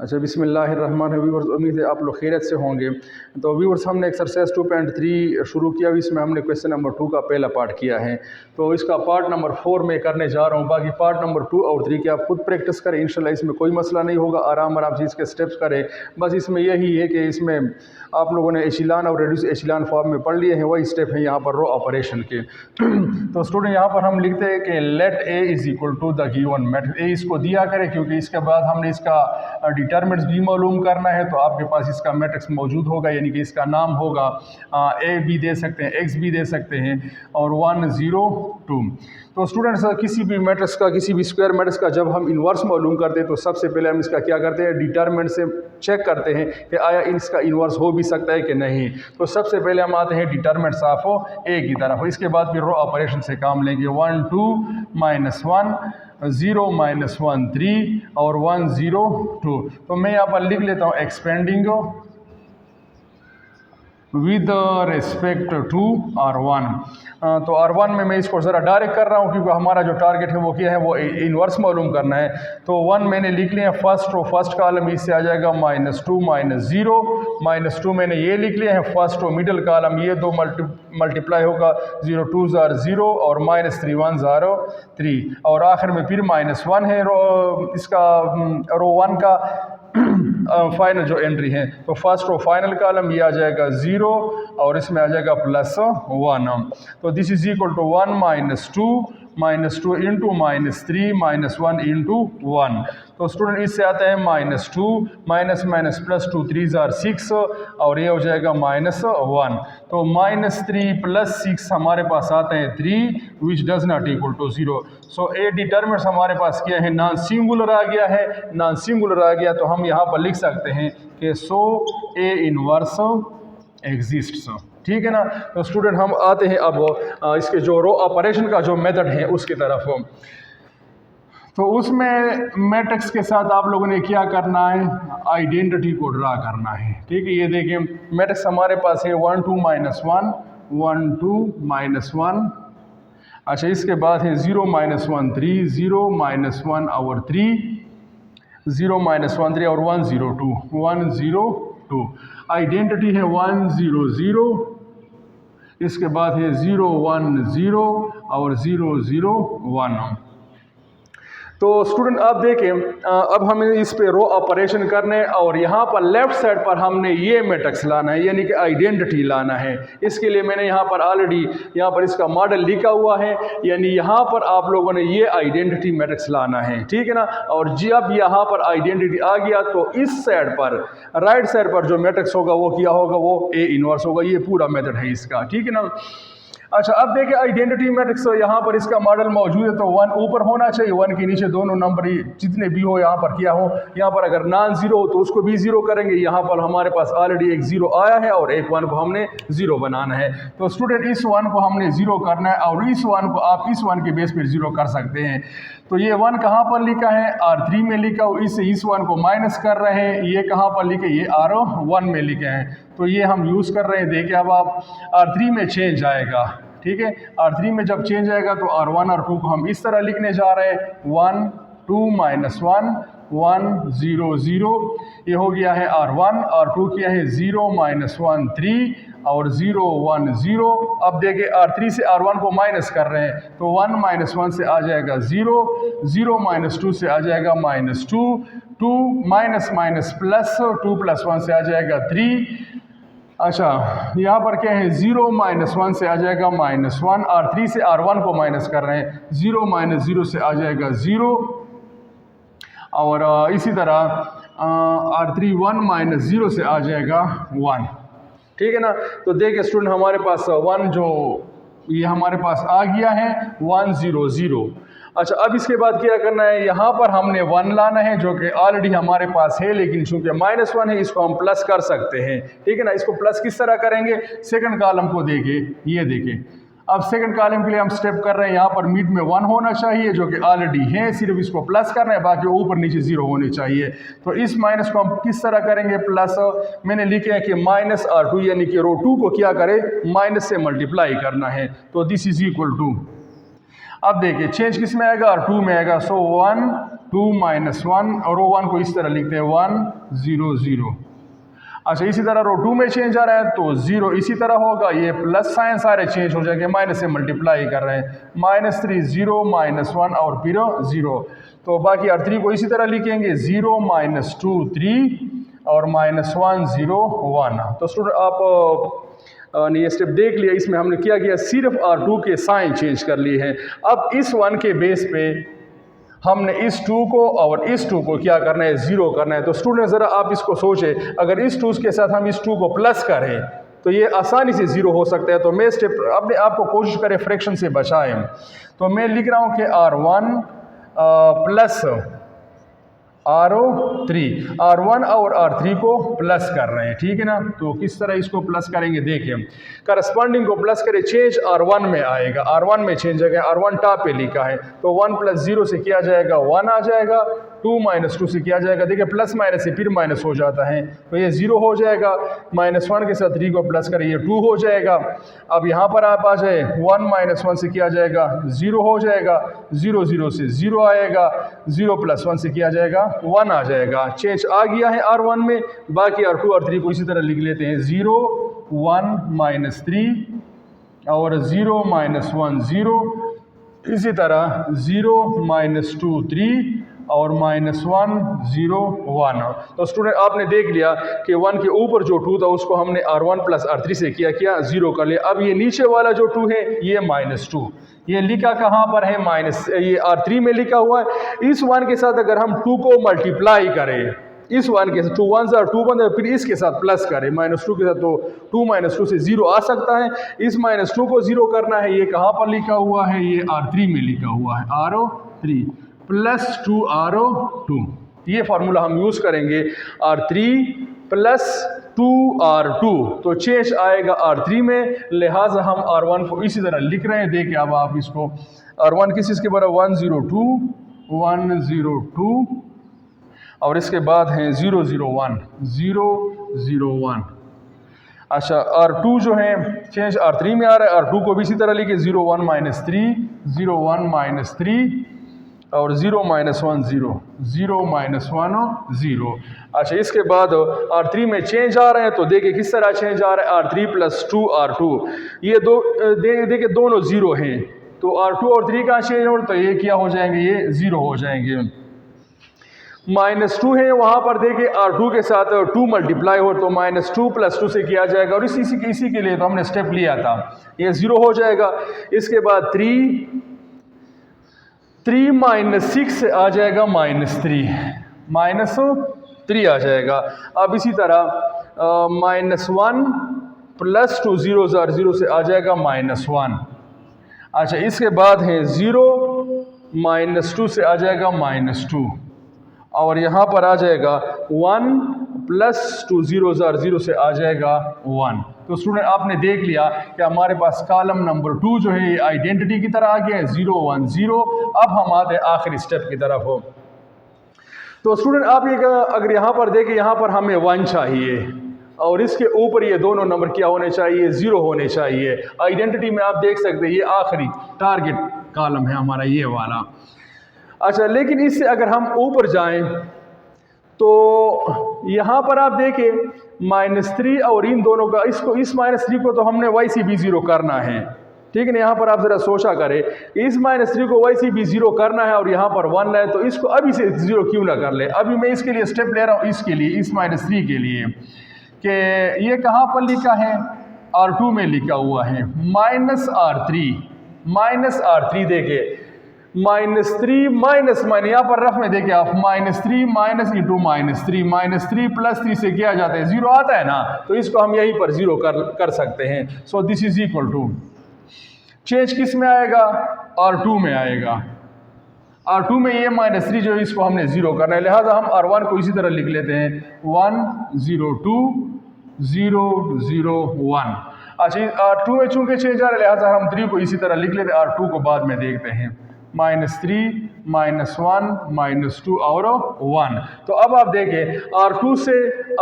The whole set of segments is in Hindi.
अच्छा, बिस्मिल्लाहिर्रहमानिर्रहीम। व्यूअर्स, उम्मीद है आप लोग खैरियत से होंगे। तो व्यूअर्स, हमने एक्सरसाइज 2.3 शुरू किया। इसमें हमने क्वेश्चन नंबर 2 का पहला पार्ट किया है, तो इसका पार्ट नंबर 4 में करने जा रहा हूँ। बाकी पार्ट नंबर 2 और 3 के आप खुद प्रैक्टिस करें, इंशाल्लाह इसमें कोई मसला नहीं होगा। आराम से इसके स्टेप्स करें। बस इसमें यही है कि इसमें आप लोगों ने एशिलान और रेड्यूस एशिलान फॉर्म में पढ़ लिए हैं, वही स्टेप है यहाँ पर रो ऑपरेशन के। तो स्टूडेंट, यहाँ पर हम लिखते हैं कि let A is equal to the given matrix. A इसको दिया करें, क्योंकि इसके बाद हमने इसका डिटरमिनेंट्स भी मालूम करना है। तो आपके पास इसका मैट्रिक्स मौजूद होगा, यानी कि इसका नाम होगा ए भी दे सकते हैं, एक्स भी दे सकते हैं, और 1 0 2। तो स्टूडेंट्स, किसी भी मैट्रिक्स का, किसी भी स्क्वायर मैट्रिक्स का जब हम इन्वर्स मालूम करते हैं तो सबसे पहले हम इसका क्या करते हैं, डिटरमिनेंट से चेक करते हैं कि आया इसका इन्वर्स हो भी सकता है कि नहीं। तो सबसे पहले हम आते हैं डिटरमिनेंट्स ऑफ ए की तरफ। इसके बाद फिर रो ऑपरेशन से काम लेंगे। 1 2 -1 0 -1 3 और 1 0 2। तो मैं यहाँ पर लिख लेता हूँ expanding with respect to R1। तो R1 में मैं इसको ज़रा डायरेक्ट कर रहा हूँ, क्योंकि हमारा जो टारगेट है वो क्या है, वो इन्वर्स मालूम करना है। तो 1 मैंने लिख लिया फर्स्ट, और फर्स्ट कॉलम इससे आ जाएगा -2 -0 -2 मैंने ये लिख लिया है फर्स्ट, और मिडल कॉलम ये दो मल्टीप्लाई होगा, 0 2 0 और -3 1 0 3, और आखिर में फिर -1 है इसका रो 1 का फाइनल जो एंट्री है। तो फर्स्ट रो फाइनल कॉलम ये आ जाएगा 0 और इसमें आ जाएगा +1। तो this is equal to 1 -2 into -3 -1 into 1। तो स्टूडेंट, इससे आता है -2 -+2 3 6 और ये हो जाएगा -1। तो -3 + 6 हमारे पास आता है 3, which does not equal to 0। So a determinants हमारे पास क्या है, नॉन सिंगुलर आ गया है। नॉन सिंगुलर आ गया तो हम यहाँ पर लिख सकते हैं कि सो ए इनवर्स एग्जिस्ट्स। ठीक है ना। तो स्टूडेंट, हम आते हैं अब इसके जो रो ऑपरेशन का जो मेथड है उसकी तरफ। तो उसमें मैट्रिक्स के साथ आप लोगों ने क्या करना है, आइडेंटिटी को ड्रा करना है। ठीक है, ये देखिए मैट्रिक्स हमारे पास है 1 2 -1 1 2 -1। अच्छा, इसके बाद है 0 -1 3 0 -1 और 3 0 -1 3 और 1 0 2 1 0 2। आइडेंटिटी है 1 0 0, इसके बाद है 0 1 0 और 0 0 1। तो स्टूडेंट, आप देखें अब हमें इस पे रो ऑपरेशन करने, और यहाँ पर लेफ्ट साइड पर हमने ये मैट्रिक्स लाना है, यानी कि आइडेंटिटी लाना है। इसके लिए मैंने यहाँ पर ऑलरेडी यहाँ पर इसका मॉडल लिखा हुआ है, यानी यहाँ पर आप लोगों ने ये आइडेंटिटी मैट्रिक्स लाना है। ठीक है ना। और जब यहाँ पर आइडेंटिटी आ गया तो इस साइड पर, राइट साइड पर जो मैट्रिक्स होगा वो क्या होगा, वो ए इनवर्स होगा। ये पूरा मेथड है इसका। ठीक है ना। अच्छा, अब देखिए आइडेंटिटी मैट्रिक्स, यहाँ पर इसका मॉडल मौजूद है। तो 1 ऊपर होना चाहिए, 1 के नीचे दोनों नंबर जितने भी हो यहाँ पर क्या हो। यहाँ पर अगर नॉन ज़ीरो हो तो उसको भी ज़ीरो करेंगे। यहाँ पर हमारे पास ऑलरेडी एक 0 आया है और एक 1 को हमने 0 बनाना है। तो स्टूडेंट, इस 1 को हमने 0 करना है, और इस 1 को आप इस 1 के बेस पर 0 कर सकते हैं। तो ये 1 कहाँ पर लिखा है, R3 में लिखा हो। इससे इस 1 को माइनस कर रहे हैं। ये कहाँ पर लिखे, ये R1 में लिखे हैं। तो ये हम यूज़ कर रहे हैं। देखिए अब आप R3 में चेंज आएगा। ठीक है, R3 में जब चेंज आएगा तो R1 और 2 को हम इस तरह लिखने जा रहे हैं 1 2 -1 1 0 0। ये हो गया है R1, और 2 किया है 0 -1 3 और 0 1 0। अब देखिए R3 से R1 को माइनस कर रहे हैं, तो 1 -1 से आ जाएगा 0 0 -2 से आ जाएगा -2 2 माइनस प्लस 2 + 1 से आ जाएगा 3। अच्छा, यहाँ पर क्या है, 0 -1 से आ जाएगा -1, R3 से R1 को माइनस कर रहे हैं, 0 -0 से आ जाएगा 0, और इसी तरह R3 1 -0 से आ जाएगा 1। ठीक है ना। तो देखिए स्टूडेंट, हमारे पास 1 जो ये हमारे पास आ गया है 1 0 0। अच्छा, अब इसके बाद क्या करना है, यहाँ पर हमने 1 लाना है जो कि ऑलरेडी हमारे पास है, लेकिन चूंकि -1 है इसको हम प्लस कर सकते हैं। ठीक है ना। इसको प्लस किस तरह करेंगे, सेकंड कॉलम को देखिए, ये देखिए। अब सेकंड कॉलम के लिए हम स्टेप कर रहे हैं, यहाँ पर मिड में 1 होना चाहिए जो कि ऑलरेडी है, सिर्फ इसको प्लस करना है, बाकी ऊपर नीचे 0 होने चाहिए। तो इस माइनस को हम किस तरह करेंगे, प्लस मैंने लिखे है कि -R2, यानी कि रो 2 को क्या करे, माइनस से मल्टीप्लाई करना है। तो दिस इज इक्वल टू, अब देखिए चेंज किस में आएगा, R2 में आएगा। सो 1 2 माइनस 1 और रो 1 को इस तरह लिखते हैं 1 0 0। अच्छा इसी तरह रो 2 में चेंज आ रहा है तो 0 इसी तरह होगा, ये प्लस साइन सारे चेंज हो जाएंगे, माइनस से मल्टीप्लाई कर रहे हैं, -3 0 -1 और फिर 0। तो बाकी R3 को इसी तरह लिखेंगे 0 -2 3 और -1 0 1। तो स्टूडेंट आप ये स्टेप देख लिया, इसमें हमने क्या किया, सिर्फ R2 के साइन चेंज कर लिए हैं। अब इस 1 के बेस पे हमने इस 2 को और इस 2 को क्या करना है, 0 करना है। तो स्टूडेंट ज़रा आप इसको सोचें, अगर इस 2 के साथ हम इस 2 को प्लस करें तो ये आसानी से 0 हो सकता है। तो मैं स्टेप अपने आप को कोशिश करें फ्रैक्शन से बचाएं। तो मैं लिख रहा हूँ कि R1 प्लस R1 और R3 को प्लस कर रहे हैं, ठीक है ना। तो किस तरह इसको प्लस करेंगे देखें, करस्पॉन्डिंग को प्लस करें, चेंज R1 में आएगा, R1 में चेंज आएगा, R1 टॉप पे लिखा है तो 1 + 0 से क्या जाएगा 1 आ जाएगा, 2 - 2 से क्या जाएगा, देखिए प्लस माइनस से फिर माइनस हो जाता है तो ये 0 हो जाएगा, -1 के साथ 3 को प्लस करें ये 2 हो जाएगा। अब यहाँ पर आप आ जाए 1 - 1 से क्या जाएगा 0 हो जाएगा, 0 0 से 0 आएगा, 0 + 1 से क्या जाएगा 1 आ जाएगा। चेंज आ गया है R1 में, बाकी R2 और 3 को इसी तरह लिख लेते हैं 0 1 - 3 और 0 - 1 0, इसी तरह 0 - 2 3 और -1 0 1। तो स्टूडेंट आपने देख लिया कि 1 के ऊपर जो 2 था उसको हमने R1 + R3 से किया 0 कर लिया। अब ये नीचे वाला जो 2 है ये -2, ये लिखा कहाँ पर है, ये R3 में लिखा हुआ है। इस 1 के साथ अगर हम 2 को मल्टीप्लाई करें, इस 1 के साथ 2 1 और 2 1 फिर इसके साथ प्लस करें -2 के साथ, तो 2 - 2 से 0 आ सकता है। इस -2 को 0 करना है, ये कहाँ पर लिखा हुआ है, ये R3 में लिखा हुआ है, R3 + 2 R2। ये फार्मूला हम यूज़ करेंगे, R3 + 2 R2, तो चेंज आएगा R3 में, लिहाजा हम R1 को इसी तरह लिख रहे हैं। देखिए अब आप इसको R1 किस चीज़ के बराबर 102 और इसके बाद हैं 001। अच्छा R2 जो है चेंज R3 में आ रहा है, R2 को भी इसी तरह लिखे 01 - 3 01 - 3 और 0 - 1 0 0 - 1 0। अच्छा इसके बाद R3 में चेंज आ रहे हैं, तो देखिए किस तरह चेंज आ रहा है, R3 + 2 R2, ये दो देखिए दोनों 0 हैं, तो R2 और 3 का चेंज हो तो ये क्या हो जाएंगे, ये 0 हो जाएंगे। -2 है वहाँ पर देखिए R2 के साथ 2 मल्टीप्लाई हो तो -2 + 2 से किया जाएगा, और इसी के लिए तो हमने स्टेप लिया था, ये 0 हो जाएगा। इसके बाद 3 - 6 से आ जाएगा -3 आ जाएगा। अब इसी तरह -1 + 2 0 से आ जाएगा -1। अच्छा इसके बाद है 0 - 2 से आ जाएगा -2 और यहाँ पर आ जाएगा 1 + 2 0 से आ जाएगा 1। तो स्टूडेंट आपने देख लिया कि हमारे पास कॉलम नंबर 2 जो है आइडेंटिटी की तरह आ गया है 0 1 0। अब हम आते हैं आखिरी स्टेप की तरफ हो। तो स्टूडेंट आप ये अगर यहाँ पर देखें, यहाँ पर हमें 1 चाहिए और इसके ऊपर ये दोनों नंबर क्या होने चाहिए, 0 होने चाहिए। आइडेंटिटी में आप देख सकते हैं ये आखिरी टारगेट कॉलम है हमारा ये वाला। अच्छा लेकिन इससे अगर हम ऊपर जाएं तो यहाँ पर आप देखें -3 और इन दोनों का इस -3 को तो हमने वैसे भी 0 करना है, ठीक है ना। यहाँ पर आप ज़रा सोचा करें, इस -3 को वैसे भी 0 करना है और यहाँ पर 1 है, तो इसको अभी से 0 क्यों ना कर ले। अभी मैं इसके लिए स्टेप ले रहा हूँ, इसके लिए इस -3 के लिए कि ये कहाँ पर लिखा है, R2 में लिखा हुआ है -R3 देखे -3 माइनस यहाँ पर रफ में देखिए आप -3 -3 -3 से किया जाता है 0 आता है ना, तो इसको हम यहीं पर 0 कर सकते हैं। So this is equal to, change किस में आएगा, R2 में आएगा। R2 में ये -3 जो है इसको हमने 0 करना है, लिहाजा हम R1 को इसी तरह लिख लेते हैं 1 0 2 0 0 1। अच्छा R2 में चूंकि चेंज आ रहा है लिहाजा हम 3 को इसी तरह लिख लेते हैं, R2 को बाद में देखते हैं -3 -1 -2 और 1। तो अब आप देखें R2 से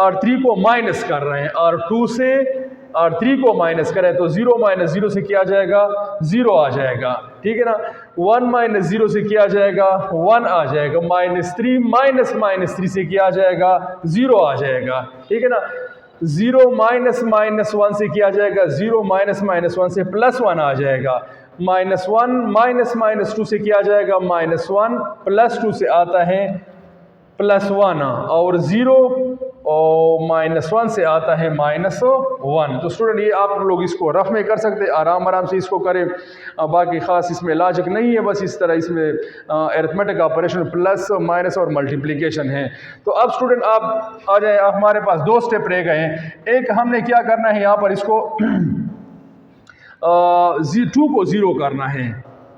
R3 को माइनस कर रहे हैं, R2 से R3 को माइनस करें तो 0 माइनस 0 से क्या आ जाएगा, 0 आ जाएगा, ठीक है ना। 1 माइनस 0 से क्या आ जाएगा, 1 आ जाएगा। -3 माइनस -3 से क्या आ जाएगा, 0 आ जाएगा, ठीक है ना। 0 माइनस -1 से क्या आ जाएगा, 0 माइनस -1 से +1 आ जाएगा। -1 माइनस -2 से क्या आ जाएगा, -1 +2 से आता है +1 और 0 और -1 से आता है -1। तो स्टूडेंट ये आप लोग इसको रफ में कर सकते हैं, आराम आराम से इसको करें, बाकी ख़ास इसमें लॉजिक नहीं है, बस इस तरह इसमें अरिथमेटिक ऑपरेशन प्लस माइनस और मल्टीप्लिकेशन है। तो अब स्टूडेंट आप आ जाए, हमारे पास 2 स्टेप रह गए हैं। एक हमने क्या करना है, यहाँ पर इसको 2 को 0 करना है,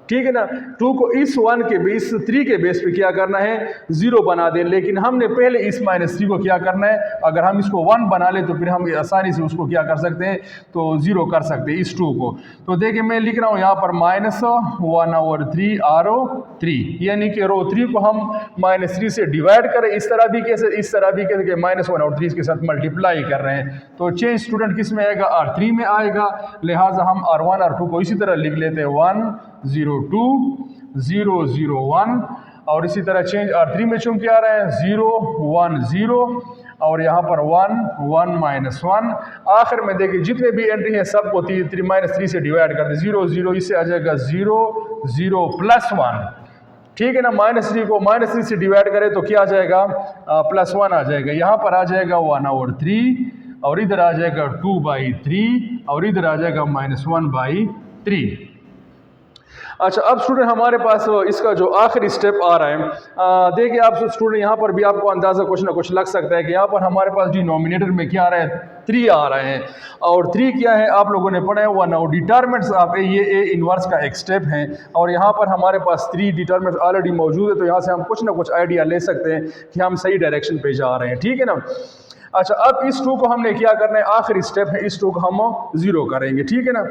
ठीक है ना। 2 को इस 1 के बेस 3 के बेस पे क्या करना है, 0 बना दें। लेकिन हमने पहले इस -3 को क्या करना है, अगर हम इसको 1 बना ले तो फिर हम आसानी से उसको क्या कर सकते हैं, तो 0 कर सकते हैं इस 2 को। तो देखिए मैं लिख रहा हूँ यहाँ पर -1/3 R3, यानी कि रो 3 को हम -3 से डिवाइड करें, इस तरह भी कैसे, इस तरह भी कैसे कि -1/3 के साथ मल्टीप्लाई कर रहे हैं। तो चेंज स्टूडेंट किस में आएगा, R3 में आएगा। लिहाजा हम R1 R2 को इसी तरह लिख लेते हैं 1 0 2 0 0 1, और इसी तरह चेंज R3 में चूंकि आ रहा है 0 1 0 और यहाँ पर 1 1 -1। आखिर में देखिए जितने भी एंट्री हैं सबको -3 से डिवाइड कर दें। 0 0 इससे आ जाएगा 0 0 +1, ठीक है ना। -3 को -3 से डिवाइड करें तो क्या आ जाएगा, +1 आ जाएगा। यहाँ पर आ जाएगा 1/3 और इधर आ जाएगा 2/3 और इधर आ जाएगा -1/3। अच्छा, अब स्टूडेंट हमारे पास इसका जो आखिरी स्टेप आ रहा है, देखिए आप स्टूडेंट यहाँ पर भी आपको अंदाज़ा कुछ ना कुछ लग सकता है कि यहाँ पर हमारे पास डिनोमिनेटर में क्या आ रहा है, 3 आ रहे हैं। और 3 क्या है आप लोगों ने पढ़ा है, 1 और डिटरमिनेंट्स आप ये ए इन्वर्स का एक स्टेप है, और यहाँ पर हमारे पास 3 डिटरमिनेंट्स ऑलरेडी मौजूद है। तो यहाँ से हम कुछ ना कुछ आइडिया ले सकते हैं कि हम सही डायरेक्शन पे जा रहे हैं, ठीक है ना। अच्छा, अब इस 2 को हमने क्या करना है, आखिरी स्टेप है, इस 2 को हम 0 करेंगे, ठीक है ना।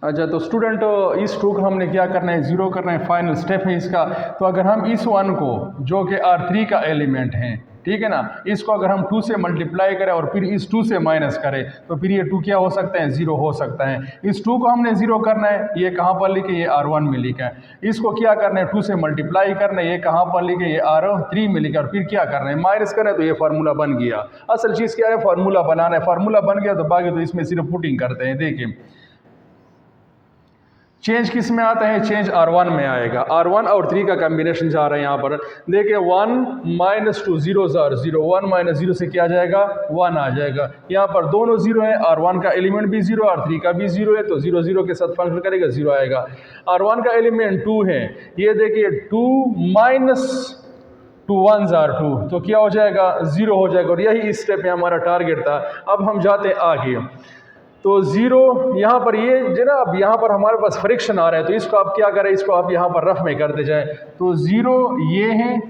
अच्छा, तो स्टूडेंट इस 2 को हमने क्या करना है, 0 करना है, फाइनल स्टेप है इसका। तो अगर हम इस 1 को जो कि R3 का एलिमेंट है, ठीक है ना, इसको अगर हम 2 से मल्टीप्लाई करें और फिर इस 2 से माइनस करें तो फिर ये 2 क्या हो सकता है, 0 हो सकता है। इस 2 को हमने 0 करना है, ये कहाँ पर लिखे, ये R1 में लिखा है। इसको क्या करना है, 2 से मल्टीप्लाई करना है, ये कहाँ पर लिखे, ये R3 में लिखा। और फिर क्या करना है, माइनस करना है, तो ये फार्मूला बन गया। असल चीज़ क्या है, फार्मूला बनाना है। फार्मूला बन गया तो बाकी तो इसमें सिर्फ पुटिंग करते हैं। देखिए चेंज किस में आता है, चेंज R1 में आएगा। R1 और 3 का कॉम्बिनेशन जा रहा है यहाँ पर। देखिए 1 -2 0 0 1 -0 से क्या आ जाएगा, 1 आ जाएगा। यहाँ पर दोनों 0 है, R1 का एलिमेंट भी 0 R3 का भी 0 है, तो 0 0 के साथ फंक्शन करेगा, 0 आएगा। R1 का एलिमेंट 2 है, ये देखिए 2 -2 1s are 2, तो क्या हो जाएगा, 0 हो जाएगा। और यही इस स्टेप में हमारा टारगेट था। अब हम जाते हैं आगे। तो 0 यहाँ पर ये जनाब, यहाँ पर हमारे पास फ्रिक्शन आ रहा है, तो इसको आप क्या करें, इसको आप यहाँ पर रफ में करते जाएं। तो 0 ये है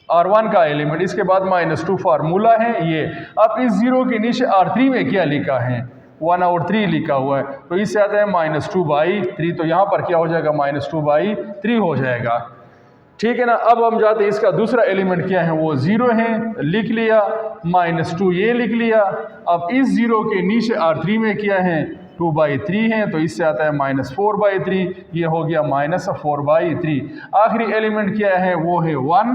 R1 का एलिमेंट, इसके बाद -2 फार्मूला है ये। अब इस 0 के नीचे R3 में क्या लिखा है, 1 और 3 लिखा हुआ है, तो इससे आता है -2/3। तो यहाँ पर क्या हो जाएगा, -2/3 हो जाएगा, ठीक है ना। अब हम जाते हैं, इसका दूसरा एलिमेंट क्या है, वो 0 है, लिख लिया। -2 ये लिख लिया। अब इस 0 के नीचे R3 में क्या है, 2/3 है, तो इससे आता है -4/3, ये हो गया -4/3। आखिरी एलिमेंट क्या है, वो है 1।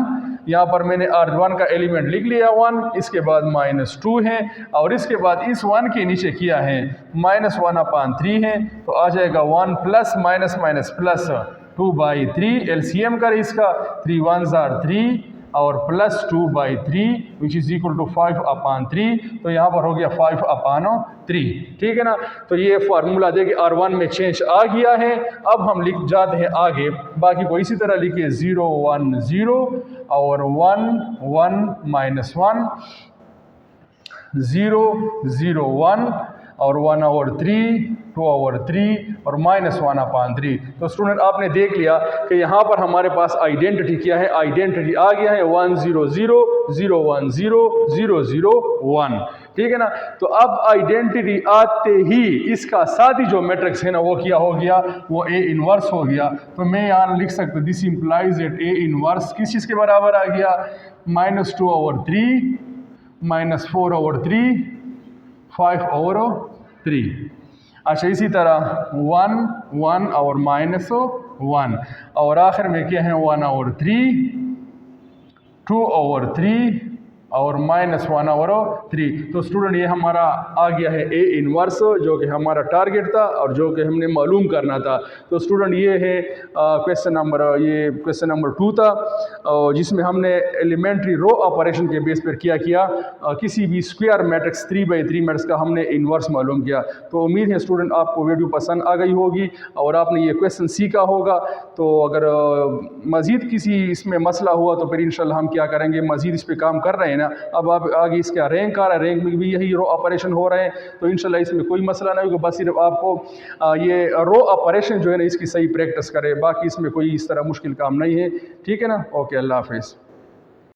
यहाँ पर मैंने R1 का एलिमेंट लिख लिया 1, इसके बाद -2 है, और इसके बाद इस 1 के नीचे किया है -1/3 है, तो आ जाएगा 1 plus minus minus plus 2/3। LCM कर इसका, 3 1s are 3 और plus 2/3 which is equal to 5/3। तो यहाँ पर हो गया 5/3, ठीक है ना। तो ये फार्मूला देखिए R1 में चेंज आ गया है। अब हम लिख जाते हैं आगे, बाकी को इसी तरह लिखिए 0 1 0 और 1 1 -1 0 0 1 और 1 over 3 2 over 3 और -1/3। तो स्टूडेंट आपने देख लिया कि यहाँ पर हमारे पास आइडेंटिटी क्या है, आइडेंटिटी आ गया है 1 0 0 0 1 0 0 0 1, ठीक है ना। तो अब आइडेंटिटी आते ही इसका साथ ही जो मैट्रिक्स है ना, वो क्या हो गया, वो ए इनवर्स हो गया। तो मैं यहाँ लिख सकता हूँ this implies that A inverse किस चीज़ के बराबर आ गया, -2/3 -4/3, 5/3। अच्छा, इसी तरह 1, 1 और -1, और आखिर में क्या है 1/3, 2/3 और -1/3। तो स्टूडेंट ये हमारा आ गया है ए इनवर्स, जो कि हमारा टारगेट था और जो कि हमने मालूम करना था। तो स्टूडेंट ये है क्वेश्चन नंबर 2 था, जिसमें हमने एलिमेंट्री रो ऑपरेशन के बेस पर क्या किया, किसी भी स्क्वायर मैट्रिक्स 3/3 मैट्रिक्स का हमने इन्वर्स मालूम किया। तो उम्मीद है स्टूडेंट आपको वीडियो पसंद आ गई होगी और आपने ये क्वेश्चन सीखा होगा। तो अगर मज़ीद किसी इसमें मसला हुआ तो फिर इंशाल्लाह हम क्या करेंगे, मज़ीद इस पर काम कर रहे हैं ना। अब आप आगे इसका रैंक आ रहा है, रैंक में भी यही रो ऑपरेशन हो रहे हैं, तो इंशाल्लाह इसमें कोई मसला नहीं होगा। बस सिर्फ आपको ये रो ऑपरेशन जो है ना इसकी सही प्रैक्टिस करें, बाकी इसमें कोई इस तरह मुश्किल काम नहीं है। ठीक है ना। ओके, अल्लाह हाफिज़।